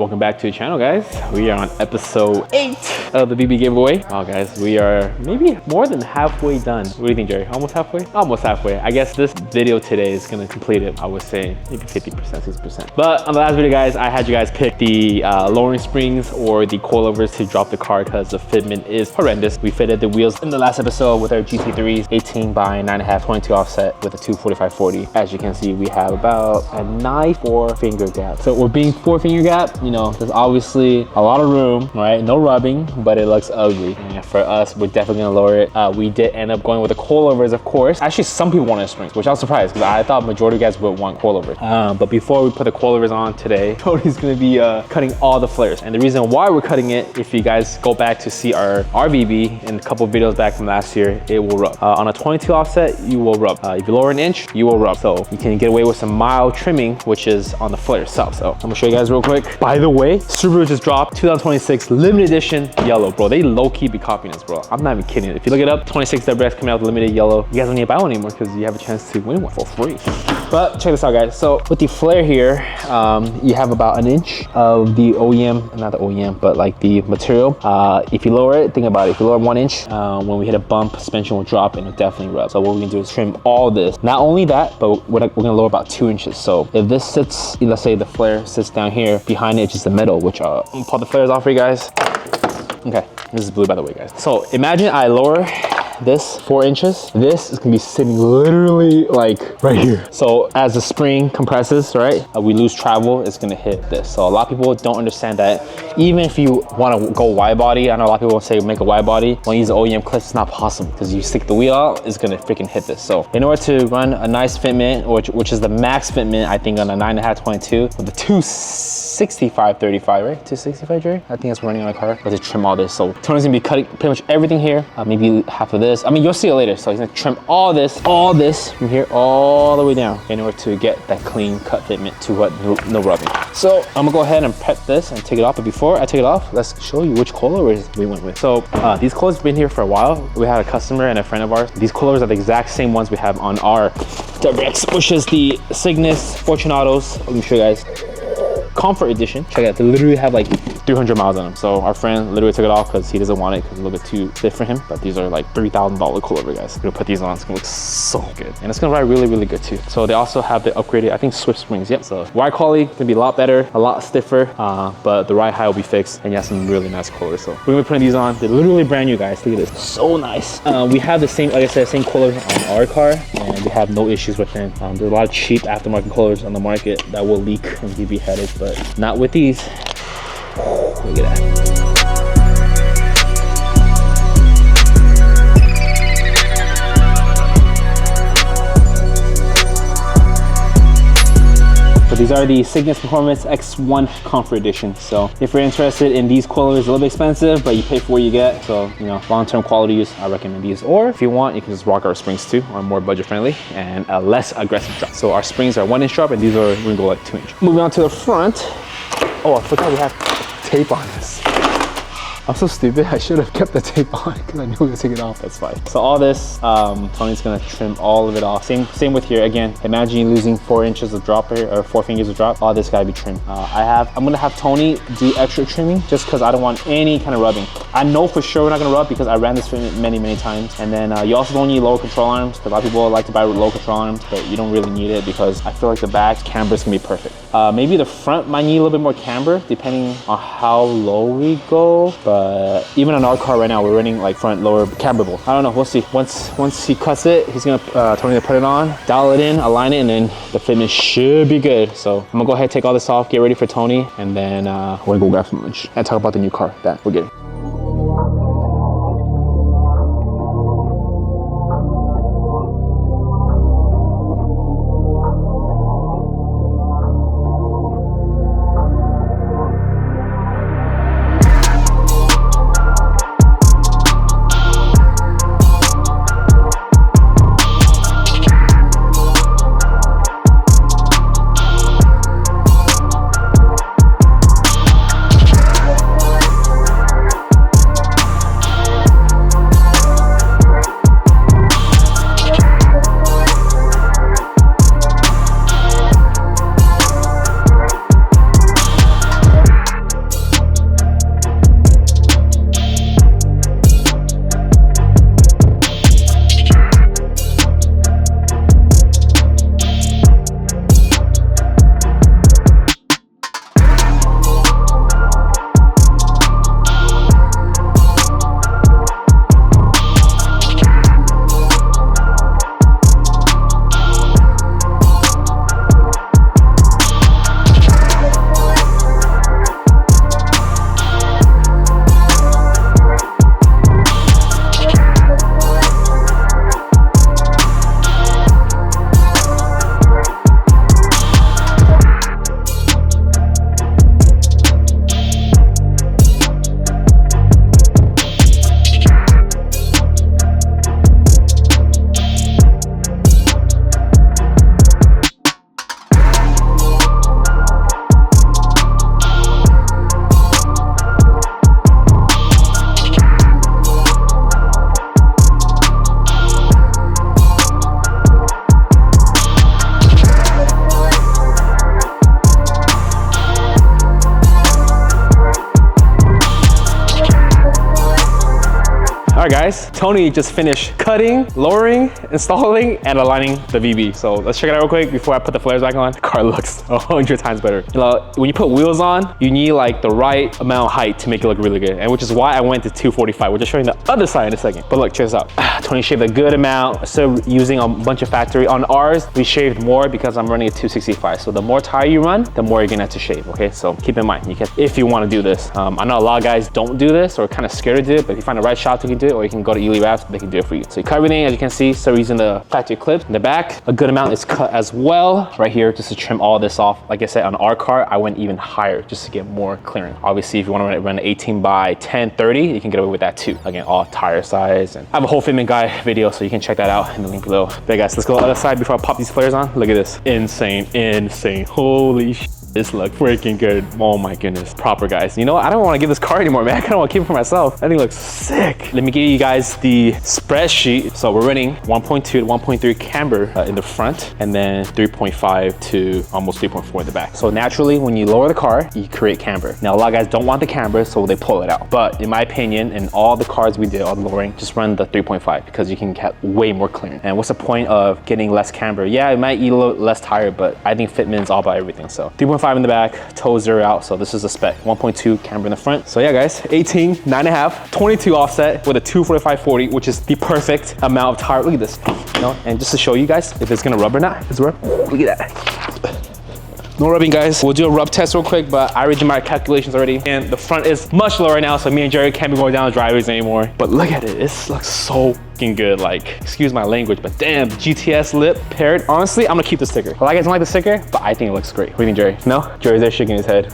Welcome back to the channel, guys. We are on episode 8 of the BB giveaway. Wow, guys, we are maybe more than halfway done. What do you think, Jerry? Almost halfway? Almost halfway. I guess this video today is gonna complete it. I would say maybe 50%, 60%. But on the last video, guys, I had you guys pick the lowering springs or the coilovers to drop the car because the fitment is horrendous. We fitted the wheels in the last episode with our GT3s, 18 by 9.5, 22 offset with a 245/40. As you can see, we have about a 9-4 finger gap. So we're being 4-finger gap, you know, there's obviously a lot of room, right? No rubbing, but it looks ugly. And for us, we're definitely gonna lower it. We did end up going with the coilovers, of course. Actually, some people wanted springs, which I was surprised because I thought majority of you guys would want coilovers. But before we put the coilovers on today, Tony's gonna be cutting all the flares. And the reason why we're cutting it, if you guys go back to see our RBB in a couple of videos back from last year, it will rub. On a 22 offset, you will rub. If you lower an inch, you will rub. So you can get away with some mild trimming, which is on the flare itself. So I'm gonna show you guys real quick. By the way, Subaru just dropped 2026 limited edition yellow, bro. They low-key be copying us, bro. I'm not even kidding. If you look it up, 26 WRX coming out with limited yellow. You guys don't need to buy one anymore because you have a chance to win one for free. But check this out, guys. So with the flare here, you have about an inch of the OEM, not the OEM, but like the material. If you lower it, think about it. If you lower 1 inch, when we hit a bump, suspension will drop and it'll definitely rub. So what we're gonna do is trim all this. Not only that, but we're gonna lower about 2 inches. So if this sits, let's say the flare sits down here, behind it is just the metal, which I'm gonna pull the flares off for you guys. Okay, this is blue, by the way, guys. So imagine I lower this 4 inches. This is gonna be sitting literally like right here. So as the spring compresses, right, we lose travel, it's gonna hit this. So a lot of people don't understand that even if you want to go wide body, I know a lot of people will say make a wide body, when you use the OEM clips, it's not possible because you stick the wheel out, it's gonna freaking hit this. So in order to run a nice fitment, which is the max fitment, I think on a 9.5 22 with the 265/35, right? 265, Jerry? I think that's running on a car. Let's trim all this. So Tony's gonna be cutting pretty much everything here, maybe half of this. I mean, you'll see it later. So he's gonna trim all this from here all the way down in order to get that clean cut fitment to what no rubbing. So I'm gonna go ahead and prep this and take it off. But before I take it off, let's show you which coilovers we went with. So these coilovers have been here for a while. We had a customer and a friend of ours. These coilovers are the exact same ones we have on our WRX, which is the Cygnus Fortunatos. Let me show you guys. Comfort edition. Check it out, they literally have like 300 miles on them. So our friend literally took it off because he doesn't want it because it's a little bit too stiff for him. But these are like $3,000 coilover, guys. We're gonna put these on, it's gonna look so good. And it's gonna ride really, really good too. So they also have the upgraded, I think, Swift springs. Yep, so wide quality gonna be a lot better, a lot stiffer, but the ride height will be fixed and you have some really nice coilovers. So we're gonna be putting these on. They're literally brand new, guys. Look at this, so nice. We have the same, like I said, same coilovers on our car and we have no issues with them. There's a lot of cheap aftermarket coilovers on the market that will leak and give you headaches, but not with these. Look at that. So these are the Cygnus Performance X1 Comfort Edition. So if you're interested in these coilovers, a little bit expensive, but you pay for what you get. So, you know, long-term quality use, I recommend these. Or if you want, you can just rock our springs too, or more budget-friendly and a less aggressive drop. So our springs are 1 inch drop and these are, we're gonna go like 2 inch. Moving on to the front. Oh, I forgot we have tape on this. I'm so stupid. I should have kept the tape on because I knew we were take it off. That's fine. So all this, Tony's gonna trim all of it off. Same with here. Again, imagine you losing 4 inches of drop here, or 4 fingers of drop. All this gotta be trimmed. I'm gonna have Tony do extra trimming just because I don't want any kind of rubbing. I know for sure we're not gonna rub because I ran this fitment many, many times. And then you also don't need lower control arms because a lot of people like to buy low control arms, but you don't really need it because I feel like the back camber is gonna be perfect. Maybe the front might need a little bit more camber depending on how low we go. But even on our car right now, we're running like front lower camberable. I don't know, we'll see. Once he cuts it, he's gonna Tony to put it on, dial it in, align it, and then the fitment should be good. So I'm gonna go ahead, take all this off, get ready for Tony, and then we're gonna go grab some lunch and talk about the new car that we're getting. right, guys, Tony just finished cutting, lowering, installing, and aligning the VB. So let's check it out real quick before I put the flares back on. The car looks 100 times better. You know, when you put wheels on, you need like the right amount of height to make it look really good, and which is why I went to 245. We're just showing the other side in a second. But look, check this out. Tony shaved a good amount. Instead of using a bunch of factory, on ours, we shaved more because I'm running a 265. So the more tire you run, the more you're gonna have to shave, okay? So keep in mind, you can, if you wanna do this. I know a lot of guys don't do this or kind of scared to do it, but if you find the right shop to do it, or you can go to Ely Wraps, they can do it for you. So you cut everything, as you can see, so we're using the factory clips in the back. A good amount is cut as well right here, just to trim all this off. Like I said, on our car, I went even higher just to get more clearing. Obviously, if you want to run an 18 by 10, 30, you can get away with that too. Again, all tire size, and I have a whole fitment guide video, so you can check that out in the link below. But guys, let's go to the other side before I pop these flares on. Look at this, insane, holy shit. This look freaking good. Oh my goodness. Proper, guys. You know what? I don't want to give this car anymore, man. I kind of want to keep it for myself. I think it looks sick. Let me give you guys the spreadsheet. So we're running 1.2 to 1.3 camber in the front, and then 3.5 to almost 3.4 in the back. So naturally, when you lower the car, you create camber. Now, a lot of guys don't want the camber, so they pull it out. But in my opinion, in all the cars we did on lowering, just run the 3.5 because you can get way more clearance. And what's the point of getting less camber? Yeah, it might eat a little less tire, but I think fitment is all about everything. So 3.5 in the back, toes are out, so this is a spec. 1.2 camber in the front. So yeah, guys, 18, 9.5, 22 offset with a 245/40, which is the perfect amount of tire. Look at this, you know, and just to show you guys if it's gonna rub or not. It's rub. Look at that. No rubbing, guys. We'll do a rub test real quick, but I already did my calculations already. And the front is much lower now, so me and Jerry can't be going down the driveways anymore. But look at it, it looks so good. Like, excuse my language, but damn, GTS lip paired. Honestly, I'm gonna keep the sticker. A lot of guys don't like the sticker, but I think it looks great. What do you think, Jerry? No? Jerry's there shaking his head.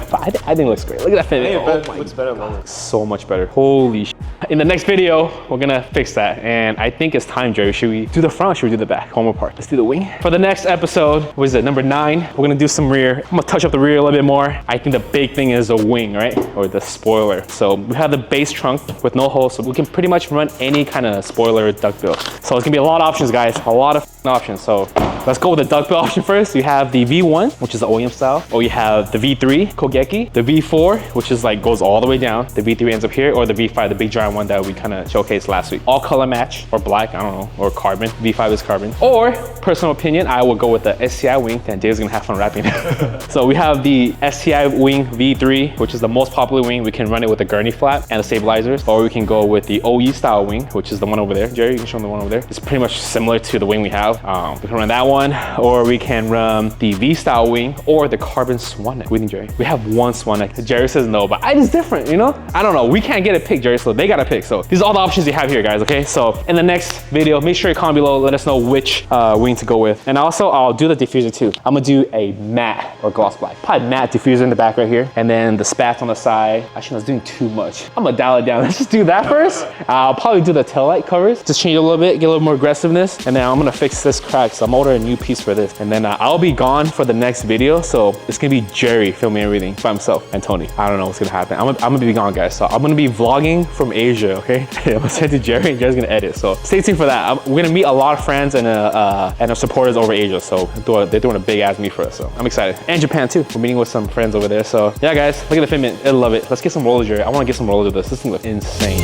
But I think it looks great. Look at that fitment. It looks better than so much better. Holy sh. In the next video, we're gonna fix that. And I think it's time, Jerry. Should we do the front or should we do the back? One more part. Let's do the wing. For the next episode, what is it, number 9? We're gonna do some rear. I'm gonna touch up the rear a little bit more. I think the big thing is the wing, right? Or the spoiler. So we have the base trunk with no holes, so we can pretty much run any kind of spoiler or duckbill. So it's gonna be a lot of options, guys. A lot of options. So let's go with the duckbill option first. You have the V1, which is the OEM style, or you have the V3 Kogeki, the V4, which is like goes all the way down. The V3 ends up here, or the V5, the big giant one that we kind of showcased last week. All color match, or black, I don't know, or carbon. V5 is carbon. Or personal opinion, I will go with the STI wing. Then Dave's gonna have fun wrapping it. So we have the STI wing V3, which is the most popular wing. We can run it with the gurney flap and the stabilizers, or we can go with the OE style wing, which is the one over there. Jerry, you can show them the one over there. It's pretty much similar to the wing we have. We can run that one, or we can run the V style wing, or the carbon swan neck. What do you think, Jerry? We have one swan neck. Jerry says no, but it's different, you know? I don't know. We can't get a pick, Jerry, so they got to pick. So these are all the options you have here, guys, okay? So in the next video, make sure you comment below, let us know which wing to go with. And also, I'll do the diffuser too. I'm gonna do a matte or gloss black. Probably matte diffuser in the back right here, and then the spats on the side. Actually, I was doing too much. I'm gonna dial it down. Let's just do that first. I'll probably do the taillight covers, just change it a little bit, get a little more aggressiveness, and then I'm gonna fix this crack. So I'm ordering a new piece for this, and then I'll be gone for the next video. So it's gonna be Jerry filming everything by himself, and Tony. I don't know what's gonna happen. I'm gonna be gone, guys. So I'm gonna be vlogging from Asia, okay? I'm gonna send it to Jerry, and Jerry's gonna edit. So stay tuned for that. We're gonna meet a lot of friends and our supporters over Asia. So they're doing a big ass meet for us. So I'm excited. And Japan too. We're meeting with some friends over there. So yeah, guys, look at the fitment. I love it. Let's get some rollers, Jerry. I wanna get some rollers of this. This thing looks insane.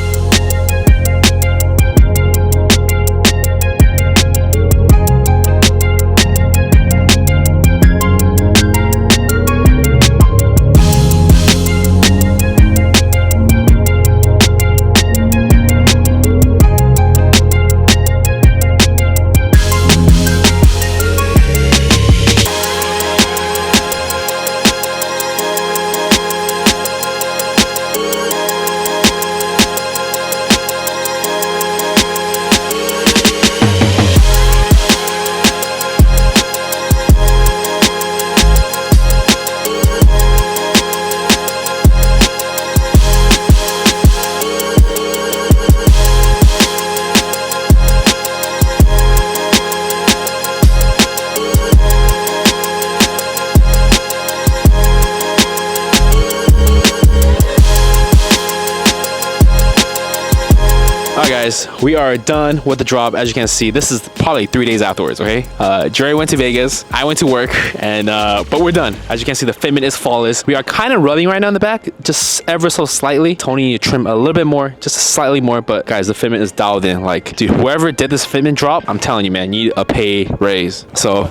guys, we are done with the drop. As you can see, this is probably 3 days afterwards, okay? Jerry went to Vegas, I went to work, and but we're done. As you can see, the fitment is flawless. We are kind of rubbing right now in the back, just ever so slightly. Tony need to trim a little bit more, just slightly more, but guys, the fitment is dialed in. Like, dude, whoever did this fitment drop, I'm telling you, man, you need a pay raise. So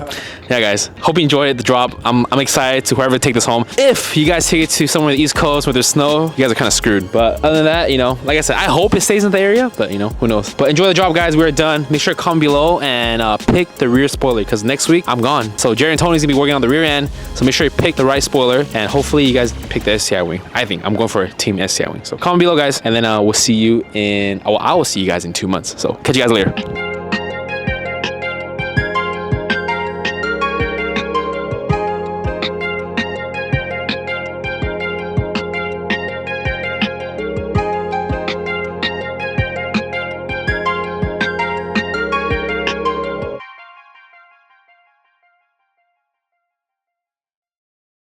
yeah, guys, hope you enjoyed the drop. I'm excited to whoever take this home. If you guys take it to somewhere on the East Coast where there's snow, you guys are kind of screwed. But other than that, you know, like I said, I hope it stays in the area, but you know, who knows. But enjoy the drop, guys. We're done. Make sure to comment below and pick the rear spoiler, because next week I'm gone. So Jerry and Tony's gonna be working on the rear end. So make sure you pick the right spoiler, and hopefully you guys pick the STI wing. I think I'm going for a team STI wing. So comment below, guys, and then we'll see you in, I will see you guys in 2 months. So catch you guys later.